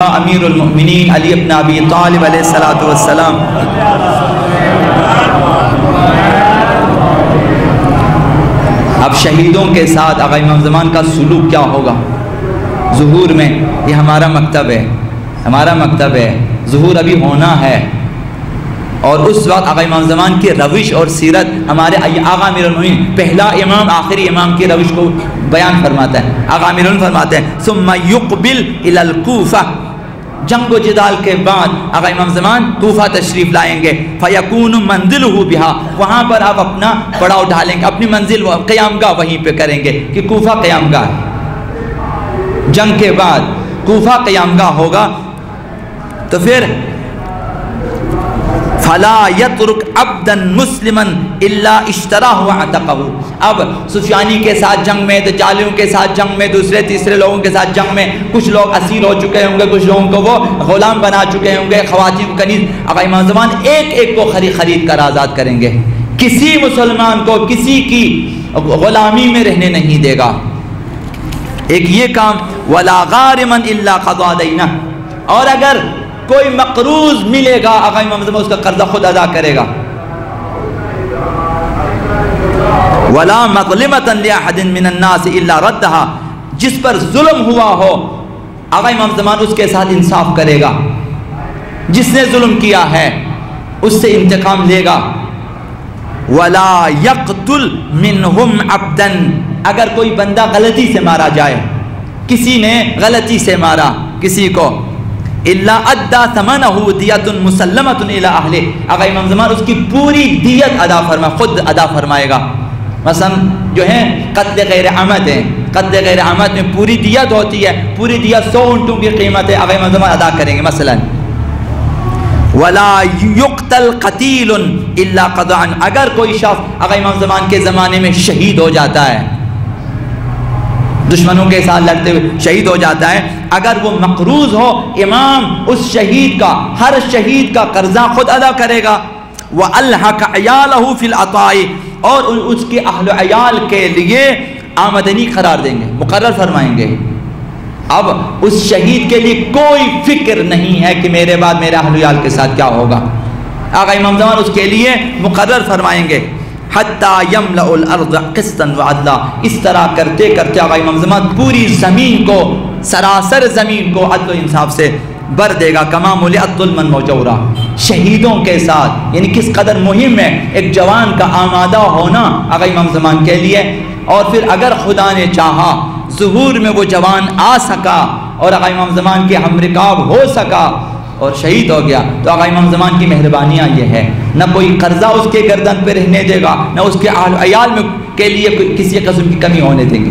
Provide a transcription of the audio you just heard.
امیر المؤمنین علی ابن ابی طالب علیہ السلام. اب شہیدوں کے ساتھ آقا امام زمان کا سلوک کیا ہوگا ظہور میں؟ یہ ہمارا مکتب ہے. ظہور ابھی ہونا ہے، اور اس وقت آقا امام زمان کی روش اور سیرت ہمارے آقا امیر المؤمنین پہلا امام آخری امام کی روش کو بیان فرماتا ہے. آقا امیر المؤمنین فرماتے ہیں ثم يقبل الى الكوفہ، جنگ و جدال کے بعد آقا امام زمان کوفہ تشریف لائیں گے. فیکون منزلہ بہا، وہاں پر آپ اپنا پڑاؤ ڈالیں گے، اپنی منزل قیام گاہ وہیں پہ کریں گے کہ کوفہ قیام گاہ ہے. جنگ کے بعد کوفہ قیام گاہ ہوگا. تو پھر فلا یترک عبدا مسلما الا اشتراہ وعتقہ. اب سفیانی کے ساتھ جنگ میں، دجالیوں کے ساتھ جنگ میں، دوسرے تیسرے لوگوں کے ساتھ جنگ میں کچھ لوگ اسیر ہو چکے ہوں گے، کچھ لوگوں کو وہ غلام بنا چکے ہوں گے، خواتین کنیز. آقا امام زمان ایک ایک کو خرید کر آزاد کریں گے. کسی مسلمان کو کسی کی غلامی میں رہنے نہیں دے گا. ایک یہ کام. ولا غارما الا قضا دینہ، اور اگر کوئی مقروض ملے گا آقا امام زمان اس کا قرضہ خود ادا کرے گا. ولا مظلمۃ لأحد من الناس الا ردھا، جس پر ظلم ہوا ہو آقا امام زمان اس کے ساتھ انصاف کرے گا. جس نے ظلم کیا ہے اس سے انتقام لے گا. ولا يقتل منهم عبدا، اگر کوئی بندہ غلطی سے مارا جائے، کسی نے غلطی سے مارا کسی کو، الا ادى ثمنه دیۃ مسلمۃ الی اہلہ، آقا امام زمان اس کی پوری دیت خود ادا فرمائے گا. مثلا جو ہے قتل غیر عمد ہے، قتل غیر عمد میں پوری دیت ہوتی ہے، پوری دیت 100 اونٹوں کی قیمت ہے، آقا امام زمان ادا کریں گے مثلا. ولا يقتل قتیل الا قضاء، اگر کوئی شخص آقا امام زمان کے زمانے میں شہید ہو جاتا ہے، دشمنوں کے ساتھ لڑتے ہوئے شہید ہو جاتا ہے، اگر وہ مقروض ہو، امام اس شہید کا، ہر شہید کا قرضہ خود ادا کرے گا. وَأَلْحَقَ عِيَالَهُ فِي الْعَطَاءِ، اور اس کے اہل و عیال کے لیے آمدنی قرار دیں گے، مقرر فرمائیں گے. اب اس شہید کے لیے کوئی فکر نہیں ہے کہ میرے بعد میرے اہل و عیال کے ساتھ کیا ہوگا. آقا امام زمان اس کے لیے مقرر فرمائیں گے. حتی یملأ الارض قسطا وعدلا، اس طرح کرتے کرتے آقا امام زمان پوری زمین کو، سراسر زمین کو عدل و انصاف سے بھر دے گا. کما ملئت ظلما وجورا، شہیدوں کے ساتھ، یعنی کس قدر مہم ہے ایک جوان کا آمادہ ہونا آقا امام زمان کے لیے. اور پھر اگر خدا نے چاہا ظہور میں وہ جوان آ سکا اور آقا امام زمان کے ہمرکاب ہو سکا اور شہید ہو گیا، تو آقا امام زمان کی مہربانیاں یہ ہے، نہ کوئی قرضہ اس کے گردن پہ رہنے دے گا، نہ اس کے اہل و عیال میں کے لیے کسی قسم کی کمی ہونے دیں گے.